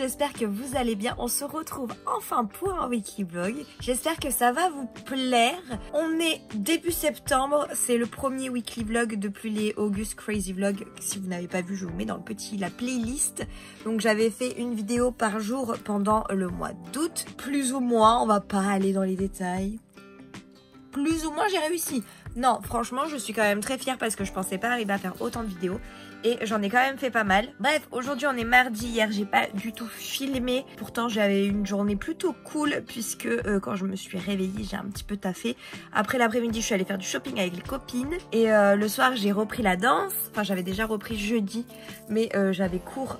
j'espère que vous allez bien. On se retrouve enfin pour un weekly vlog. J'espère que ça va vous plaire. On est début septembre, c'est le premier weekly vlog depuis les August Crazy Vlog. Si vous n'avez pas vu, je vous mets dans la playlist. Donc j'avais fait une vidéo par jour pendant le mois d'août. Plus ou moins, on va pas aller dans les détails. Plus ou moins j'ai réussi. Non, franchement, je suis quand même très fière parce que je pensais pas arriver à faire autant de vidéos. Et j'en ai quand même fait pas mal. Bref, aujourd'hui on est mardi. Hier, j'ai pas du tout filmé. Pourtant, j'avais une journée plutôt cool puisque quand je me suis réveillée, j'ai un petit peu taffé. Après l'après-midi, je suis allée faire du shopping avec les copines. Et le soir, j'ai repris la danse. Enfin, j'avais déjà repris jeudi. Mais j'avais cours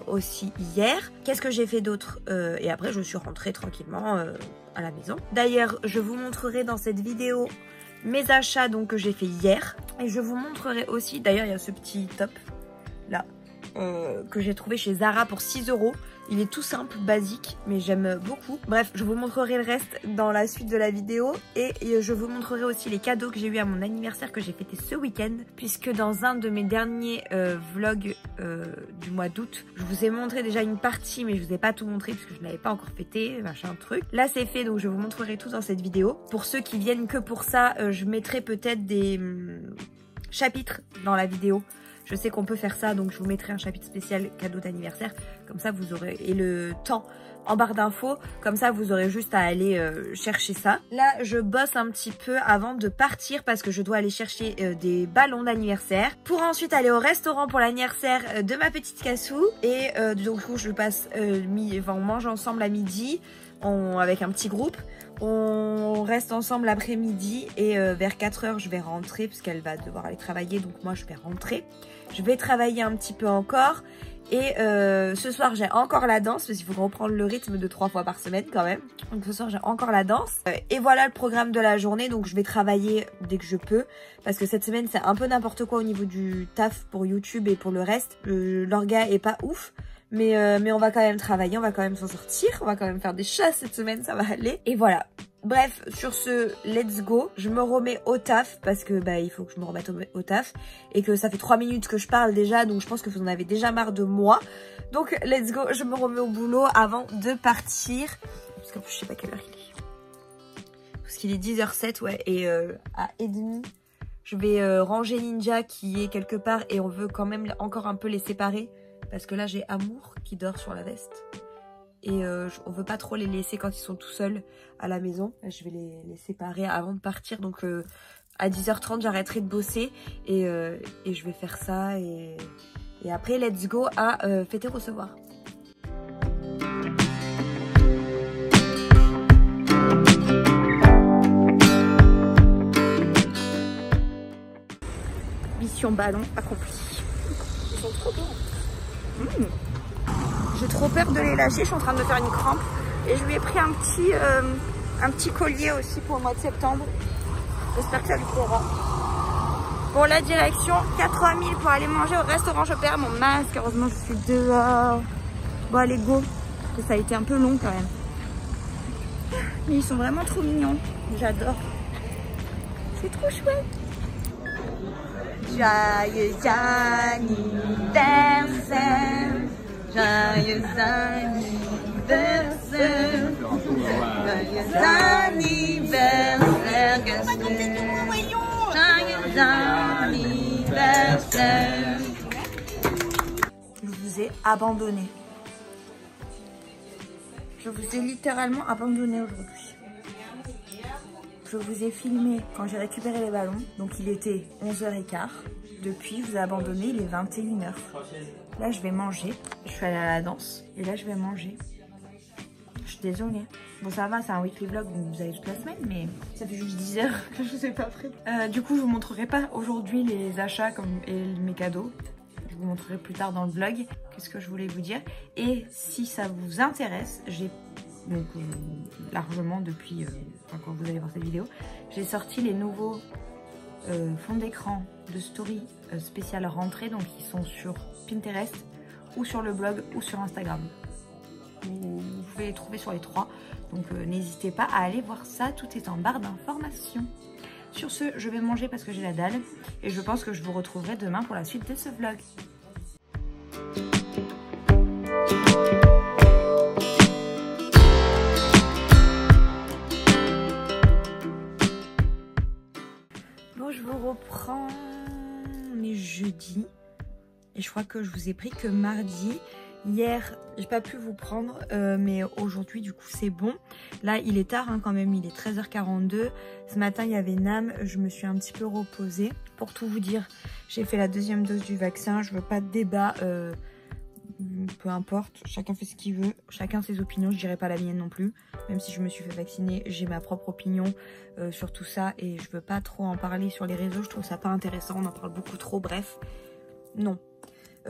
aussi hier. Qu'est-ce que j'ai fait d'autre et après, je suis rentrée tranquillement à la maison. D'ailleurs, je vous montrerai dans cette vidéo mes achats donc que j'ai fait hier. Et je vous montrerai aussi, d'ailleurs il y a ce petit top là que j'ai trouvé chez Zara pour 6 €. Il est tout simple, basique, mais j'aime beaucoup. Bref, je vous montrerai le reste dans la suite de la vidéo. Et je vous montrerai aussi les cadeaux que j'ai eu à mon anniversaire que j'ai fêté ce week-end. Puisque dans un de mes derniers vlogs du mois d'août, je vous ai montré déjà une partie, mais je vous ai pas tout montré puisque je n'avais pas encore fêté, machin truc. Là c'est fait, donc je vous montrerai tout dans cette vidéo. Pour ceux qui viennent que pour ça, je mettrai peut-être des chapitres dans la vidéo. Je sais qu'on peut faire ça, donc je vous mettrai un chapitre spécial cadeau d'anniversaire. Comme ça, vous aurez... Et le temps en barre d'infos. Comme ça, vous aurez juste à aller chercher ça. Là, je bosse un petit peu avant de partir parce que je dois aller chercher des ballons d'anniversaire. Pour ensuite aller au restaurant pour l'anniversaire de ma petite Cassou. Et donc, je passe... on mange ensemble à midi. Avec un petit groupe, on reste ensemble l'après-midi et vers 4 h je vais rentrer parce qu'elle va devoir aller travailler, donc moi je vais rentrer. Je vais travailler un petit peu encore et ce soir j'ai encore la danse parce qu'il faut reprendre le rythme de 3 fois par semaine quand même. Donc ce soir j'ai encore la danse et voilà le programme de la journée, donc je vais travailler dès que je peux parce que cette semaine c'est un peu n'importe quoi au niveau du taf pour YouTube et pour le reste. L'orga est pas ouf. Mais on va quand même travailler, on va quand même s'en sortir, on va quand même faire des chasses cette semaine, ça va aller. Et voilà. Bref, sur ce, let's go. Je me remets au taf parce que il faut que je me remette au taf. Et que ça fait 3 minutes que je parle déjà, donc je pense que vous en avez déjà marre de moi. Donc let's go, je me remets au boulot avant de partir. Parce qu'en plus je sais pas quelle heure il est. Parce qu'il est 10h07, ouais. Et à 30h, je vais ranger Ninja qui est quelque part et on veut quand même encore un peu les séparer. Parce que là, j'ai Amour qui dort sur la veste. Et on veut pas trop les laisser quand ils sont tout seuls à la maison. Je vais les séparer avant de partir. Donc à 10h30, j'arrêterai de bosser. Et je vais faire ça. Et après, let's go à fêter recevoir. Mission ballon accomplie. Ils sont trop beaux. J'ai trop peur de les lâcher, je suis en train de me faire une crampe. Et je lui ai pris un petit collier aussi pour le mois de septembre. J'espère que ça lui plaira. Bon, la direction 80 000 pour aller manger au restaurant. Je perds mon masque, heureusement je suis dehors. Bon allez go, parce que ça a été un peu long quand même. Mais ils sont vraiment trop mignons, j'adore. C'est trop chouette. Joyeux anniversaire, joyeux anniversaire, joyeux anniversaire, Gaston, joyeux anniversaire. Je vous ai abandonné. Je vous ai littéralement abandonné aujourd'hui. Je vous ai filmé quand j'ai récupéré les ballons, donc il était 11h15. Depuis, je vous ai abandonné, il est 21h. Là, je vais manger. Je suis allée à la danse et là, je vais manger. Je suis désolée. Bon, ça va, c'est un weekly vlog, donc vous avez toute la semaine, mais ça fait juste 10 heures que je vous ai pas pris. Du coup, je vous montrerai pas aujourd'hui les achats et mes cadeaux. Je vous montrerai plus tard dans le vlog. Qu'est-ce que je voulais vous dire? Et si ça vous intéresse, j'ai donc largement depuis quand vous allez voir cette vidéo, j'ai sorti les nouveaux fonds d'écran de story spécial rentrée, donc ils sont sur Pinterest ou sur le blog ou sur Instagram. Vous pouvez les trouver sur les 3, donc n'hésitez pas à aller voir ça, tout est en barre d'informations. Sur ce, je vais manger parce que j'ai la dalle et je pense que je vous retrouverai demain pour la suite de ce vlog. je vous reprends. On est jeudi. Et je crois que je vous ai pris que mardi. Hier, j'ai pas pu vous prendre, mais aujourd'hui, du coup, c'est bon. Là, il est tard hein, quand même, il est 13h42. Ce matin, il y avait NAM, je me suis un petit peu reposée. Pour tout vous dire, j'ai fait la 2e dose du vaccin. Je veux pas de débat, peu importe. Chacun fait ce qu'il veut, chacun ses opinions. Je dirais pas la mienne non plus. Même si je me suis fait vacciner, j'ai ma propre opinion sur tout ça. Et je veux pas trop en parler sur les réseaux. Je trouve ça pas intéressant, on en parle beaucoup trop. Bref, non,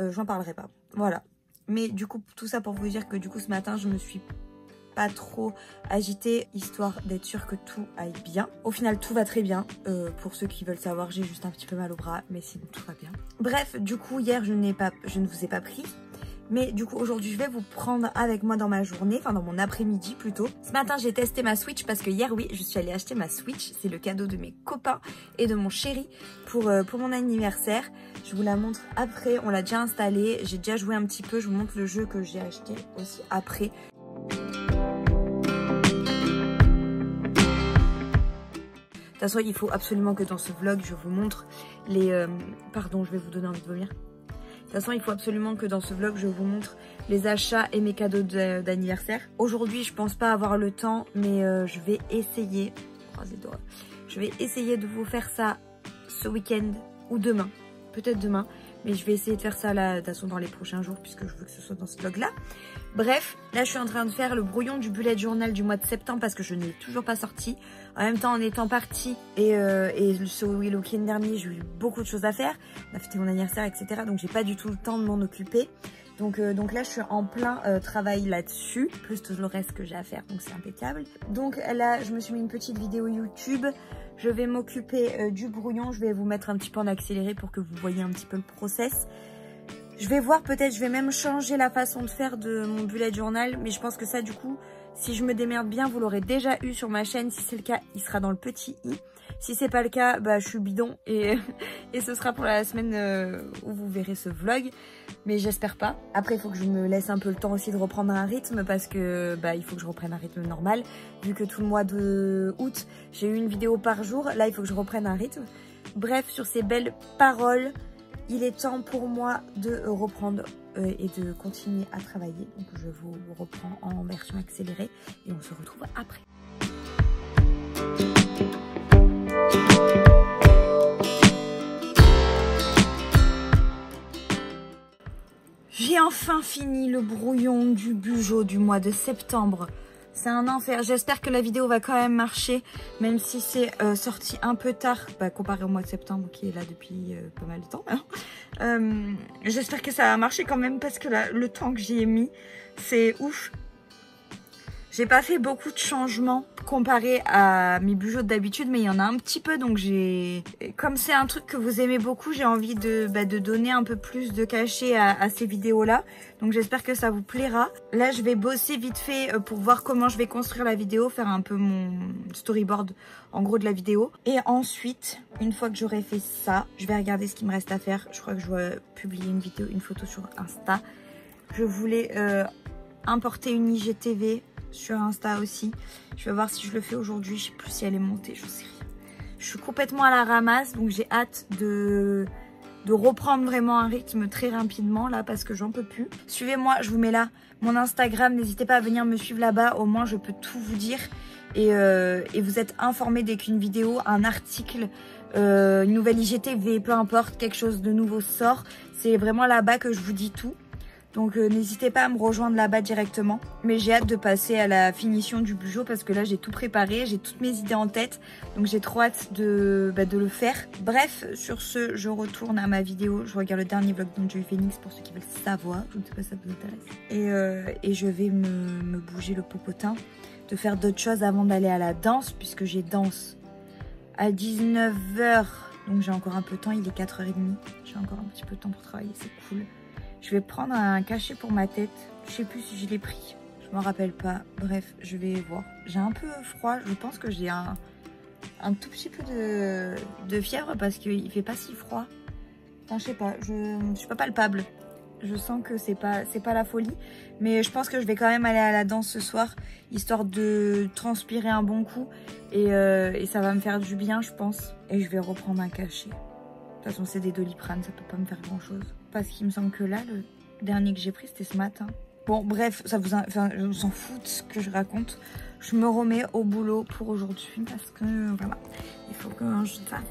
j'en parlerai pas. Voilà. Mais du coup, tout ça pour vous dire que du coup, ce matin, je me suis pas trop agitée, histoire d'être sûre que tout aille bien. Au final, tout va très bien. Pour ceux qui veulent savoir, j'ai juste un petit peu mal au bras, mais sinon, tout va bien. Bref, du coup, hier, je ne vous ai pas pris. Mais du coup, aujourd'hui, je vais vous prendre avec moi dans ma journée, enfin dans mon après-midi plutôt. Ce matin, j'ai testé ma Switch parce que hier, oui, je suis allée acheter ma Switch. C'est le cadeau de mes copains et de mon chéri pour mon anniversaire. Je vous la montre après, on l'a déjà installée. J'ai déjà joué un petit peu, je vous montre le jeu que j'ai acheté aussi après. De toute façon, il faut absolument que dans ce vlog, je vous montre les... Pardon, je vais vous donner envie de vomir. De toute façon, il faut absolument que dans ce vlog, je vous montre les achats et mes cadeaux d'anniversaire. Aujourd'hui, je pense pas avoir le temps, mais je vais essayer, croisez les doigts, je vais essayer de vous faire ça ce week-end ou demain. Peut-être demain, mais je vais essayer de faire ça là, de toute façon dans les prochains jours, puisque je veux que ce soit dans ce vlog-là. Bref, là, je suis en train de faire le brouillon du bullet journal du mois de septembre parce que je ne l'ai toujours pas sorti. En même temps, en étant partie et ce week-end dernier, j'ai eu beaucoup de choses à faire. On a fêté mon anniversaire, etc. Donc, j'ai pas du tout le temps de m'en occuper. Donc là, je suis en plein travail là-dessus, plus tout le reste que j'ai à faire, donc c'est impeccable. Donc là, je me suis mis une petite vidéo YouTube. Je vais m'occuper du brouillon. Je vais vous mettre un petit peu en accéléré pour que vous voyez un petit peu le process. Je vais voir, peut-être je vais même changer la façon de faire de mon bullet journal. Mais je pense que ça, du coup, si je me démerde bien, vous l'aurez déjà eu sur ma chaîne. Si c'est le cas, il sera dans le petit i. Si c'est pas le cas, bah je suis bidon et ce sera pour la semaine où vous verrez ce vlog. Mais j'espère pas. Après, il faut que je me laisse un peu le temps aussi de reprendre un rythme parce que bah il faut que je reprenne un rythme normal. Vu que tout le mois d'août, j'ai eu une vidéo par jour. Là, il faut que je reprenne un rythme. Bref, sur ces belles paroles, il est temps pour moi de reprendre et de continuer à travailler. Donc je vous reprends en version accélérée et on se retrouve après. J'ai enfin fini le brouillon du Bugeot du mois de septembre. C'est un enfer. J'espère que la vidéo va quand même marcher, même si c'est sorti un peu tard, comparé au mois de septembre qui est là depuis pas mal de temps. J'espère que ça va marcher quand même parce que là, le temps que j'y ai mis, c'est ouf. J'ai pas fait beaucoup de changements comparé à mes Bugeots d'habitude, mais il y en a un petit peu, donc comme c'est un truc que vous aimez beaucoup, j'ai envie de donner un peu plus de cachet à ces vidéos-là. Donc j'espère que ça vous plaira. Là, je vais bosser vite fait pour voir comment je vais construire la vidéo, faire un peu mon storyboard en gros de la vidéo. Et ensuite, une fois que j'aurai fait ça, je vais regarder ce qu'il me reste à faire. Je crois que je dois publier une photo sur Insta. Je voulais importer une IGTV sur Insta aussi. Je vais voir si je le fais aujourd'hui. Je sais plus si elle est montée, je sais rien. Je suis complètement à la ramasse, donc j'ai hâte de reprendre vraiment un rythme très rapidement là parce que j'en peux plus. Suivez-moi, je vous mets là mon Instagram. N'hésitez pas à venir me suivre là-bas. Au moins, je peux tout vous dire et vous êtes informés dès qu'une vidéo, un article, une nouvelle IGTV, peu importe, quelque chose de nouveau sort. C'est vraiment là-bas que je vous dis tout. Donc n'hésitez pas à me rejoindre là-bas directement. Mais j'ai hâte de passer à la finition du Bugeot parce que là j'ai tout préparé, j'ai toutes mes idées en tête. Donc j'ai trop hâte de le faire. Bref, sur ce, je retourne à ma vidéo. Je regarde le dernier vlog d'Enjoy Phoenix pour ceux qui veulent savoir. Je ne sais pas si ça vous intéresse. Et je vais me bouger le popotin. De faire d'autres choses avant d'aller à la danse puisque j'ai danse à 19 h. Donc j'ai encore un peu de temps, il est 4h30. J'ai encore un petit peu de temps pour travailler, c'est cool. Je vais prendre un cachet pour ma tête. Je sais plus si je l'ai pris. Je m'en rappelle pas. Bref, je vais voir. J'ai un peu froid. Je pense que j'ai un tout petit peu de fièvre parce qu'il fait pas si froid. Enfin, je sais pas. Je suis pas palpable. Je sens que c'est pas la folie. Mais je pense que je vais quand même aller à la danse ce soir, histoire de transpirer un bon coup. Et ça va me faire du bien, je pense. Et je vais reprendre un cachet. De toute façon, c'est des Doliprane, ça peut pas me faire grand chose. Parce qu'il me semble que là, le dernier que j'ai pris, c'était ce matin. Bon, bref, on s'en fout de ce que je raconte. Je me remets au boulot pour aujourd'hui parce que, voilà, il faut que je fasse.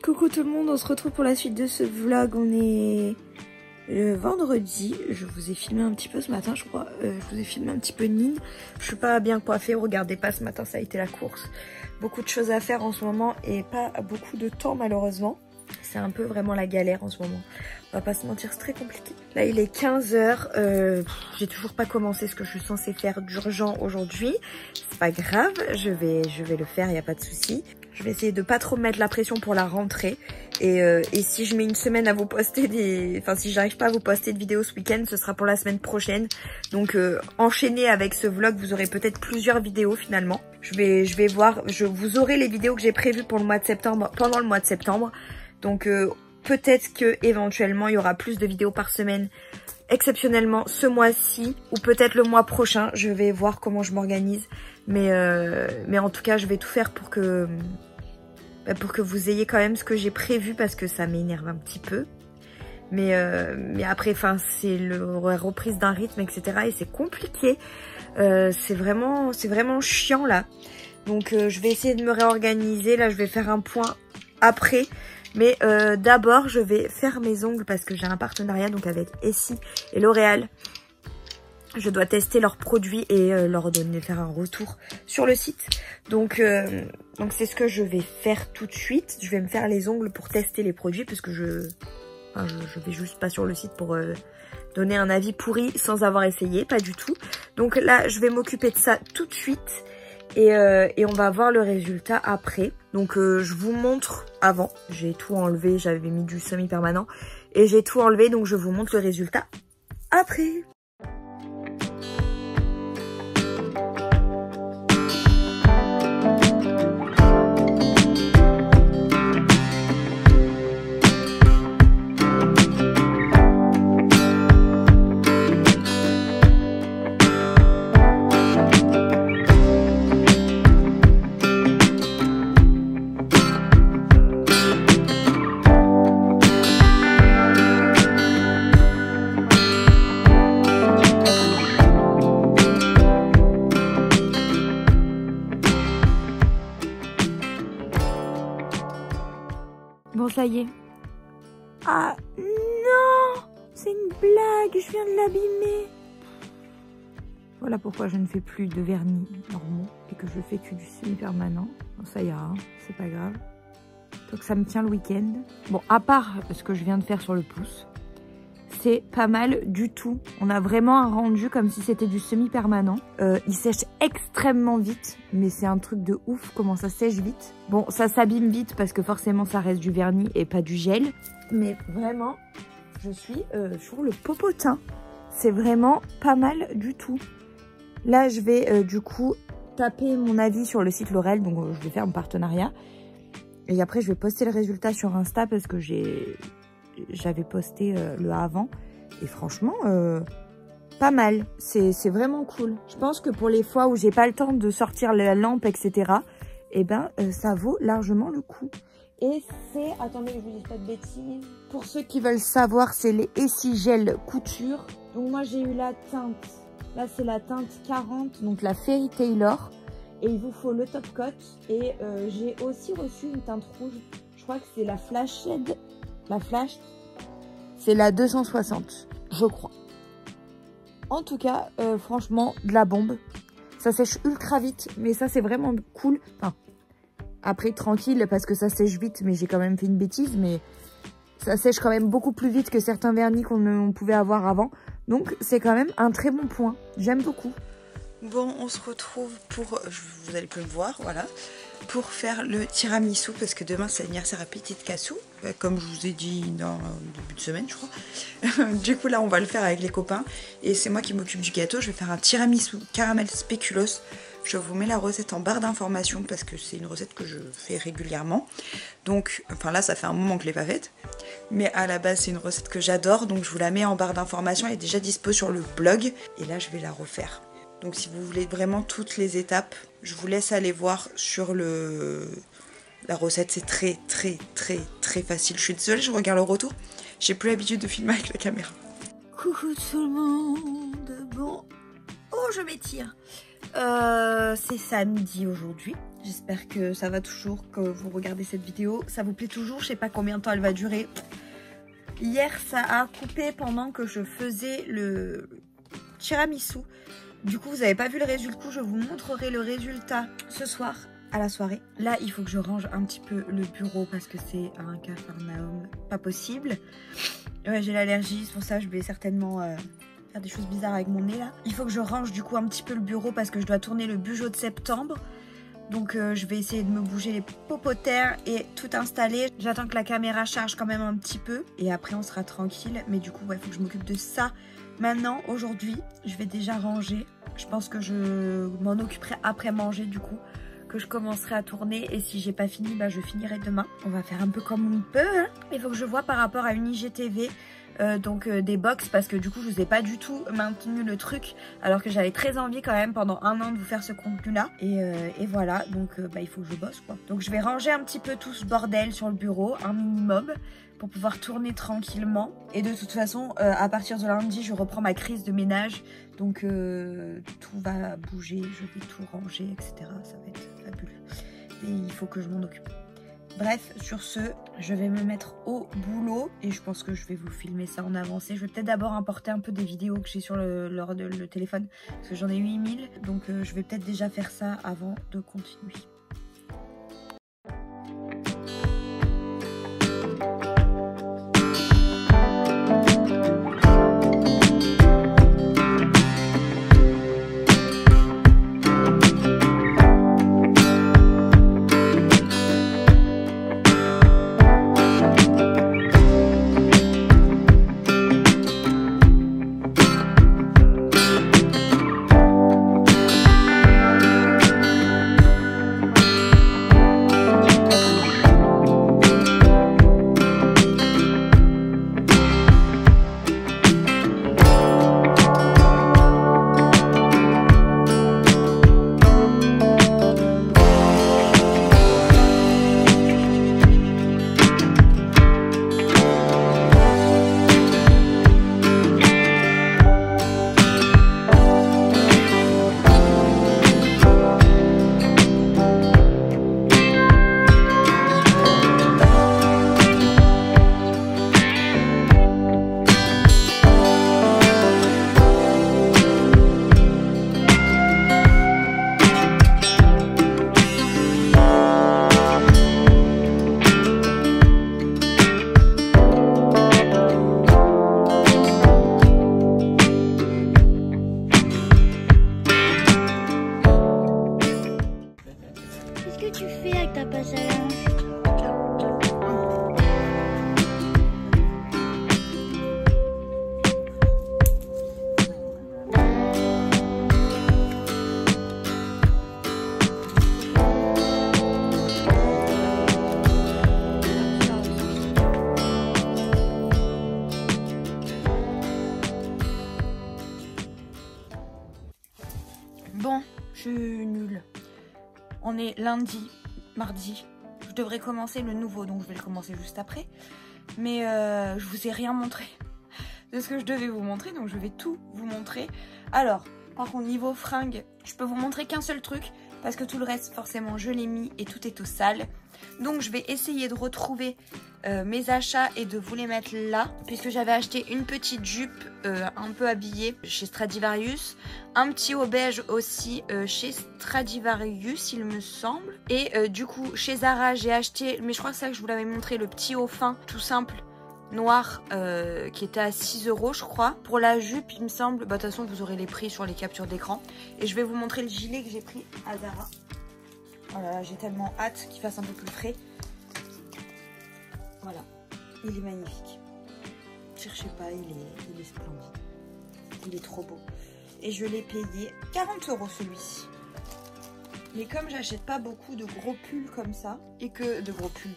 Coucou tout le monde, on se retrouve pour la suite de ce vlog. On est le vendredi. Je vous ai filmé un petit peu ce matin, je crois. Je vous ai filmé un petit peu Nîmes. Je suis pas bien coiffée, regardez pas, ce matin ça a été la course. Beaucoup de choses à faire en ce moment et pas beaucoup de temps malheureusement. C'est un peu vraiment la galère en ce moment. On va pas se mentir, c'est très compliqué. Là il est 15 h, j'ai toujours pas commencé ce que je suis censée faire d'urgent aujourd'hui. C'est pas grave, je vais le faire, y a pas de souci. Je vais essayer de pas trop me mettre la pression pour la rentrée. Et si je mets une semaine à vous poster des... Enfin, si j'arrive pas à vous poster de vidéos ce week-end, ce sera pour la semaine prochaine. Donc, enchaînez avec ce vlog, vous aurez peut-être plusieurs vidéos finalement. Je vais voir, vous aurez les vidéos que j'ai prévues pour le mois de septembre, pendant le mois de septembre. Donc, peut-être que éventuellement il y aura plus de vidéos par semaine. Exceptionnellement ce mois-ci ou peut-être le mois prochain. Je vais voir comment je m'organise. Mais en tout cas, je vais tout faire pour que vous ayez quand même ce que j'ai prévu parce que ça m'énerve un petit peu. Mais après, enfin, c'est la reprise d'un rythme, etc. Et c'est compliqué. C'est vraiment chiant là. Donc, je vais essayer de me réorganiser. Là, je vais faire un point après. Mais d'abord, je vais faire mes ongles parce que j'ai un partenariat donc avec Essie et L'Oréal. Je dois tester leurs produits et faire un retour sur le site. Donc c'est ce que je vais faire tout de suite. Je vais me faire les ongles pour tester les produits parce que je vais juste pas sur le site pour donner un avis pourri sans avoir essayé, pas du tout. Donc là, je vais m'occuper de ça tout de suite et on va voir le résultat après. Donc je vous montre avant. J'ai tout enlevé, j'avais mis du semi-permanent et j'ai tout enlevé. Donc je vous montre le résultat après. Bon, ça y est. Ah non, c'est une blague, je viens de l'abîmer. Voilà pourquoi je ne fais plus de vernis normaux et que je fais que du semi-permanent. Bon, ça ira, hein, c'est pas grave. Donc ça me tient le week-end. Bon, à part ce que je viens de faire sur le pouce, c'est pas mal du tout. On a vraiment un rendu comme si c'était du semi-permanent. Il sèche extrêmement vite, mais c'est un truc de ouf comment ça sèche vite. Bon, ça s'abîme vite parce que forcément ça reste du vernis et pas du gel. Mais vraiment, je suis sur le popotin. C'est vraiment pas mal du tout. Là, je vais du coup taper mon avis sur le site L'Oréal. Donc je vais faire mon partenariat. Et après, je vais poster le résultat sur Insta parce que j'avais posté le avant et franchement pas mal, c'est vraiment cool. Je pense que pour les fois où j'ai pas le temps de sortir la lampe etc, et ben ça vaut largement le coup. Et c'est, attendez que je vous dise pas de bêtises, pour ceux qui veulent savoir, c'est les Essie Gel Couture. Donc moi j'ai eu la teinte, là c'est la teinte 40, donc la Fairy Taylor, et il vous faut le top coat. Et j'ai aussi reçu une teinte rouge. Je crois que c'est la Flash Head. La Flash, c'est la 260, je crois. En tout cas, franchement, de la bombe. Ça sèche ultra vite, mais ça, c'est vraiment cool. Enfin, après, tranquille, parce que ça sèche vite, mais j'ai quand même fait une bêtise. Mais ça sèche quand même beaucoup plus vite que certains vernis qu'on pouvait avoir avant. Donc, c'est quand même un très bon point. J'aime beaucoup. Bon, on se retrouve pour... Vous allez plus me voir, voilà. Pour faire le tiramisu, parce que demain, c'est l'anniversaire à Petite Cassou. Comme je vous ai dit dans le début de semaine, je crois. Du coup, là, on va le faire avec les copains. Et c'est moi qui m'occupe du gâteau. Je vais faire un tiramisu caramel spéculoos. Je vous mets la recette en barre d'informations parce que c'est une recette que je fais régulièrement. Donc, enfin là, ça fait un moment que je ne l'ai pas faite. Mais à la base, c'est une recette que j'adore. Donc, je vous la mets en barre d'informations. Elle est déjà dispo sur le blog. Et là, je vais la refaire. Donc, si vous voulez vraiment toutes les étapes, je vous laisse aller voir sur la recette. C'est très, très, très, très facile. Je suis désolée, je regarde le retour. J'ai plus l'habitude de filmer avec la caméra. Coucou tout le monde. Bon. Oh, je m'étire. C'est samedi aujourd'hui. J'espère que ça va toujours, que vous regardez cette vidéo. Ça vous plaît toujours, je sais pas combien de temps elle va durer. Hier, ça a coupé pendant que je faisais le tiramisu. Du coup, vous n'avez pas vu le résultat. Je vous montrerai le résultat ce soir à la soirée. Là, il faut que je range un petit peu le bureau parce que c'est un capharnaüm pas possible. Ouais, j'ai l'allergie, c'est pour ça que je vais certainement... faire des choses bizarres avec mon nez là. Il faut que je range du coup un petit peu le bureau parce que je dois tourner le Bugeot de septembre. Donc je vais essayer de me bouger les popotaires et tout installer. J'attends que la caméra charge quand même un petit peu et après on sera tranquille. Mais du coup il faut que je m'occupe de ça. Maintenant aujourd'hui je vais déjà ranger. Je pense que je m'en occuperai après manger du coup. Que je commencerai à tourner et si j'ai pas fini bah je finirai demain. On va faire un peu comme on peut hein. Il faut que je vois par rapport à une IGTV. Donc des box parce que du coup je vous ai pas du tout maintenu le truc alors que j'avais très envie quand même pendant un an de vous faire ce contenu là et voilà donc bah, il faut que je bosse quoi. Donc je vais ranger un petit peu tout ce bordel sur le bureau, un minimum pour pouvoir tourner tranquillement et de toute façon à partir de lundi je reprends ma crise de ménage donc tout va bouger, je vais tout ranger etc. Ça va être fabuleux et il faut que je m'en occupe. Bref, sur ce, je vais me mettre au boulot et je pense que je vais vous filmer ça en avancée. Je vais peut-être d'abord importer un peu des vidéos que j'ai sur le téléphone parce que j'en ai 8000. Donc je vais peut-être déjà faire ça avant de continuer. Bon, je suis nulle. On est lundi, mardi. Je devrais commencer le nouveau, donc je vais le commencer juste après. Mais je vous ai rien montré de ce que je devais vous montrer, donc je vais tout vous montrer. Alors, par contre, niveau fringues, je peux vous montrer qu'un seul truc. parce que tout le reste forcément je l'ai mis et tout est tout sale. Donc je vais essayer de retrouver mes achats et de vous les mettre là, puisque j'avais acheté une petite jupe un peu habillée chez Stradivarius, un petit haut beige aussi chez Stradivarius il me semble, et du coup chez Zara j'ai acheté, mais je crois que c'est ça que je vous l'avais montré, le petit haut fin tout simple noir qui était à 6 € je crois. Pour la jupe il me semble, bah de toute façon vous aurez les prix sur les captures d'écran, et je vais vous montrer le gilet que j'ai pris à Zara. Voilà, j'ai tellement hâte qu'il fasse un peu plus frais. Voilà, il est magnifique. Cherchez pas, il est splendide. Il est trop beau. Et je l'ai payé 40 € celui-ci. Mais comme j'achète pas beaucoup de gros pulls comme ça, et que de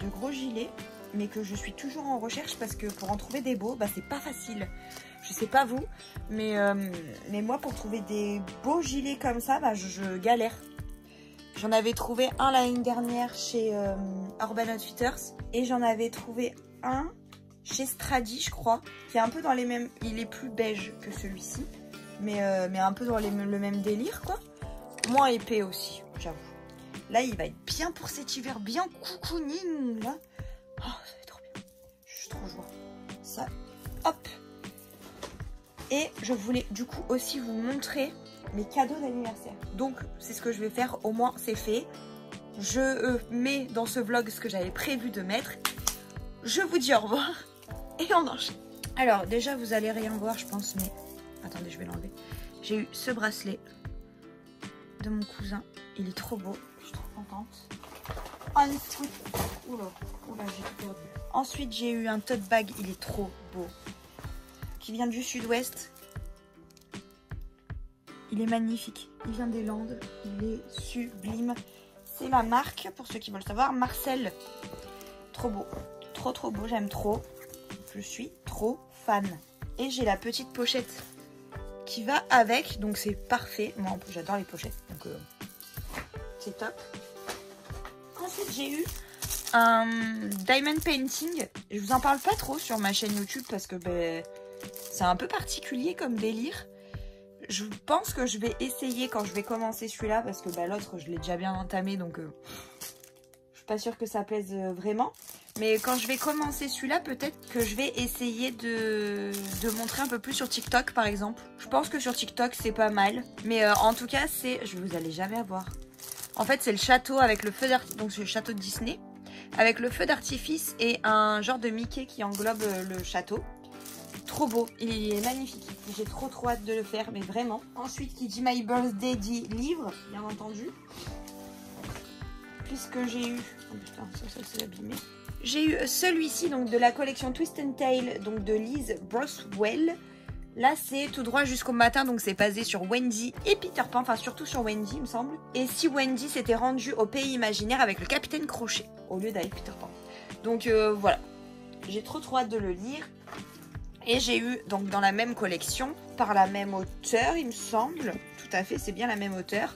gros gilets, mais que je suis toujours en recherche parce que pour en trouver des beaux, bah c'est pas facile. Je sais pas vous, mais moi pour trouver des beaux gilets comme ça, bah je galère. J'en avais trouvé un l'année dernière chez Urban Outfitters, et j'en avais trouvé un chez Stradi je crois, qui est un peu dans les mêmes, il est plus beige que celui-ci, mais un peu dans le même délire quoi. Moins épais aussi, j'avoue. Là il va être bien pour cet hiver, bien cocooning là. Oh, ça va être trop bien. Je suis trop joie. Ça, hop. Et je voulais du coup aussi vous montrer mes cadeaux d'anniversaire. Donc c'est ce que je vais faire, au moins c'est fait. Je mets dans ce vlog ce que j'avais prévu de mettre. Je vous dis au revoir et on enchaîne. Alors déjà vous allez rien voir je pense, mais attendez je vais l'enlever. J'ai eu ce bracelet de mon cousin, il est trop beau, je suis trop contente. Ensuite, oula, j'ai tout perdu. Ensuite j'ai eu un tote bag, il est trop beau, qui vient du sud-ouest. Il est magnifique, il vient des Landes, il est sublime. C'est la marque, pour ceux qui veulent savoir, Marcel. Trop beau, trop beau, j'aime trop. Je suis trop fan. Et j'ai la petite pochette qui va avec, donc c'est parfait. Moi en plus j'adore les pochettes, donc c'est top. Ensuite j'ai eu un diamond painting. Je vous en parle pas trop sur ma chaîne YouTube parce que c'est un peu particulier comme délire. Je pense que je vais essayer quand je vais commencer celui-là, parce que l'autre je l'ai déjà bien entamé, donc je suis pas sûre que ça plaise vraiment. Mais quand je vais commencer celui-là, peut-être que je vais essayer de montrer un peu plus sur TikTok par exemple. Je pense que sur TikTok c'est pas mal, mais en tout cas c'est, vous allez jamais avoir. En fait c'est le château avec le feu d'artifice, donc c'est le château de Disney, avec le feu d'artifice et un genre de Mickey qui englobe le château. Trop beau, il est magnifique. J'ai trop hâte de le faire, mais vraiment. Ensuite, qui dit My Birthday dit livre, bien entendu. Puisque j'ai eu... Oh putain, ça s'est abîmé. J'ai eu celui-ci, donc de la collection Twist and Tail, donc de Liz Broswell. Là, c'est tout droit jusqu'au matin, donc c'est basé sur Wendy et Peter Pan, enfin surtout sur Wendy, il me semble. Et si Wendy s'était rendue au pays imaginaire avec le capitaine Crochet, au lieu d'avec Peter Pan. Donc voilà, j'ai trop hâte de le lire. Et j'ai eu donc dans la même collection, par la même auteure il me semble, tout à fait c'est bien la même auteure,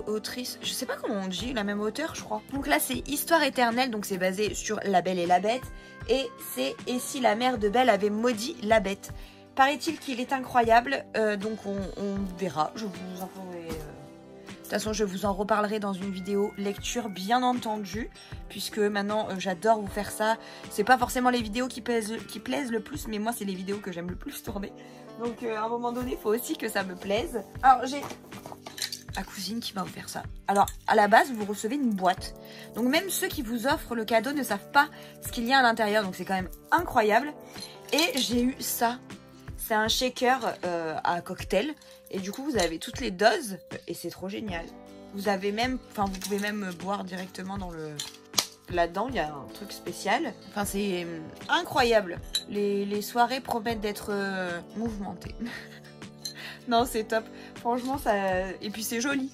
autrice, je sais pas comment on dit, la même auteure je crois. Donc là c'est Histoire éternelle, donc c'est basé sur La Belle et la Bête, et c'est Et si la mère de Belle avait maudit la bête. Paraît-il qu'il est incroyable, donc on verra, je vous informerai. De toute façon, je vous en reparlerai dans une vidéo lecture, bien entendu, puisque maintenant, j'adore vous faire ça. C'est pas forcément les vidéos qui plaisent le plus, mais moi, c'est les vidéos que j'aime le plus tourner. Donc, à un moment donné, il faut aussi que ça me plaise. Alors, j'ai ma cousine qui m'a offert ça. Alors, à la base, vous recevez une boîte. Donc, même ceux qui vous offrent le cadeau ne savent pas ce qu'il y a à l'intérieur. Donc, c'est quand même incroyable. Et j'ai eu ça. C'est un shaker à cocktail. Et du coup, vous avez toutes les doses. Et c'est trop génial. Vous avez même... Enfin, vous pouvez même boire directement dans le... Là-dedans, il y a un truc spécial. Enfin, c'est incroyable. Les soirées promettent d'être mouvementées. Non, c'est top. Franchement, ça... Et puis, c'est joli.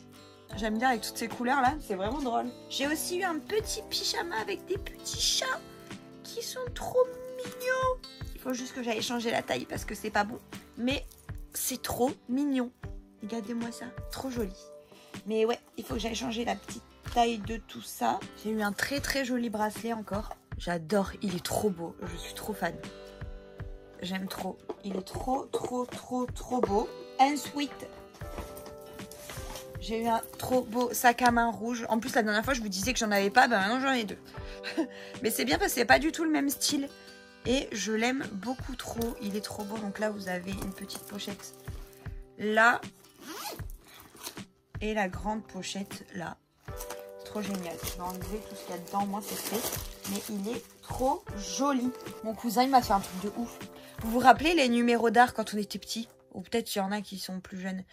J'aime bien avec toutes ces couleurs-là. C'est vraiment drôle. J'ai aussi eu un petit pyjama avec des petits chats qui sont trop mignons. Il faut juste que j'aille changer la taille parce que c'est pas bon. Mais c'est trop mignon. Regardez-moi ça. Trop joli. Mais ouais, il faut que j'aille changer la petite taille de tout ça. J'ai eu un très très joli bracelet encore. J'adore. Il est trop beau. Je suis trop fan. J'aime trop. Il est trop beau. Ensuite, J'ai eu un trop beau sac à main rouge. En plus, la dernière fois, je vous disais que j'en avais pas. Ben maintenant, j'en ai 2. Mais c'est bien parce que c'est pas du tout le même style. Et je l'aime beaucoup trop. Il est trop beau. Donc là, vous avez une petite pochette là. Et la grande pochette là. C'est trop génial. Je vais enlever tout ce qu'il y a dedans. Moi, c'est fait. Mais il est trop joli. Mon cousin, il m'a fait un truc de ouf. Vous vous rappelez les numéros d'art quand on était petit? Ou peut-être il y en a qui sont plus jeunes.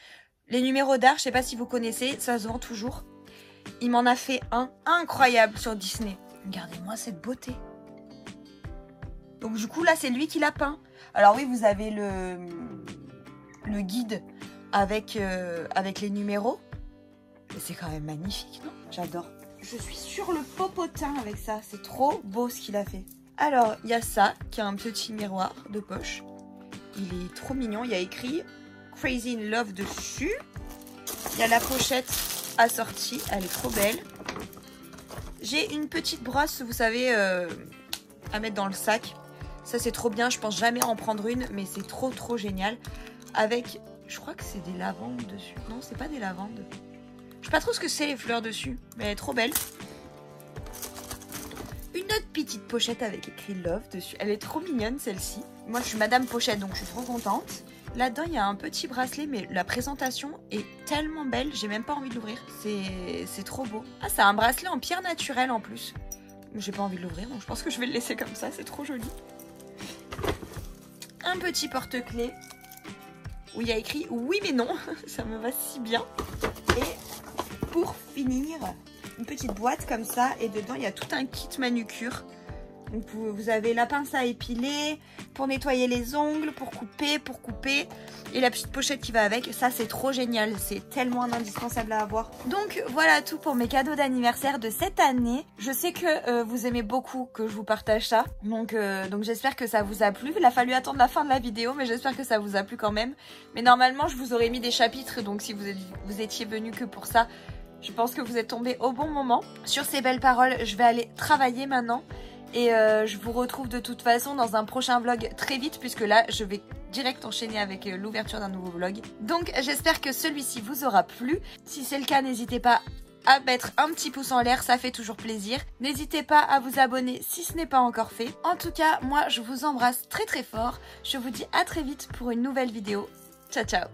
Les numéros d'art, je sais pas si vous connaissez, ça se vend toujours. Il m'en a fait un incroyable sur Disney. Regardez-moi cette beauté. Donc du coup, là, c'est lui qui l'a peint. Alors oui, vous avez le guide avec les numéros. Mais c'est quand même magnifique, non? J'adore. Je suis sur le popotin avec ça. C'est trop beau ce qu'il a fait. Alors, il y a ça, qui a un petit miroir de poche. Il est trop mignon. Il y a écrit Crazy in Love dessus. Il y a la pochette assortie. Elle est trop belle. J'ai une petite brosse, vous savez, à mettre dans le sac. Ça, c'est trop bien. Je pense jamais en prendre une, mais c'est trop, trop génial. Avec, je crois que c'est des lavandes dessus. Non, c'est pas des lavandes. Je sais pas trop ce que c'est les fleurs dessus, mais elle est trop belle. Une autre petite pochette avec écrit Love dessus. Elle est trop mignonne celle-ci. Moi je suis Madame Pochette donc je suis trop contente. Là-dedans il y a un petit bracelet mais la présentation est tellement belle. J'ai même pas envie de l'ouvrir. C'est trop beau. Ah c'est un bracelet en pierre naturelle en plus. J'ai pas envie de l'ouvrir donc je pense que je vais le laisser comme ça. C'est trop joli. Un petit porte-clés où il y a écrit oui mais non. Ça me va si bien. Et pour finir... une petite boîte comme ça et dedans il y a tout un kit manucure. Donc vous avez la pince à épiler pour nettoyer les ongles, pour couper et la petite pochette qui va avec. Ça c'est trop génial, c'est tellement un indispensable à avoir. Donc voilà tout pour mes cadeaux d'anniversaire de cette année. Je sais que vous aimez beaucoup que je vous partage ça. Donc j'espère que ça vous a plu. Il a fallu attendre la fin de la vidéo mais j'espère que ça vous a plu quand même. Mais normalement je vous aurais mis des chapitres donc si vous étiez venu que pour ça, je pense que vous êtes tombés au bon moment. Sur ces belles paroles, je vais aller travailler maintenant. Et je vous retrouve de toute façon dans un prochain vlog très vite. Puisque là, je vais direct enchaîner avec l'ouverture d'un nouveau vlog. Donc j'espère que celui-ci vous aura plu. Si c'est le cas, n'hésitez pas à mettre un petit pouce en l'air. Ça fait toujours plaisir. N'hésitez pas à vous abonner si ce n'est pas encore fait. En tout cas, moi, je vous embrasse très très fort. Je vous dis à très vite pour une nouvelle vidéo. Ciao, ciao!